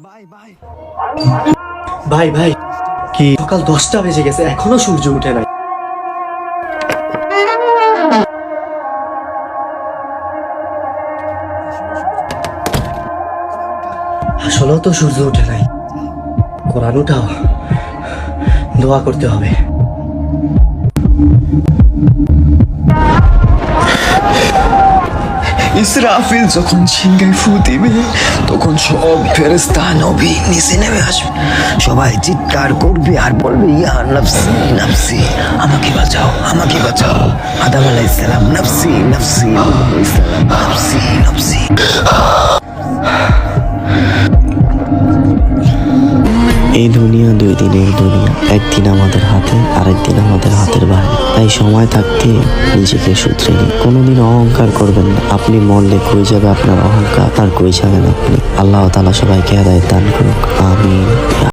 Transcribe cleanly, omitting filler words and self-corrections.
ভাই ভাই, কি সকাল 10টা বেজে গেছে, এখনো সূর্য উঠে নাই। আসলেও তো সূর্য উঠে নাই। কোরআন উঠাও, দোয়া করতে হবে। ইসরাফিল যখন সিংহায় ফু দিবে তখন সব ফেরেশতা নবী নিচে নেমে আসবে, সবাই চিৎকার করবে আর বলবে ইয়া নফসি নফসি, আমাকে বাঁচাও আমাকে বাঁচাও। আদম আলাইহিস সালাম নফসি নফসি, নূহ আলাইহিস সালাম নফসি নফসি। এই দুনিয়া 2 দিনের দুনিয়া, একদিন আমাদের হাতে আরেকদিন আমাদের হাতের বাইরে। তাই সময় থাকতে নিজেকে শুধরে নিন। কোনোদিন অহংকার করবেন না। আপনি মরলে কই যাবে আপনার অহংকার, আর কই যাবেন আপনি। আল্লাহ তাআলা সবাইকে হেদায়েত দান করুক।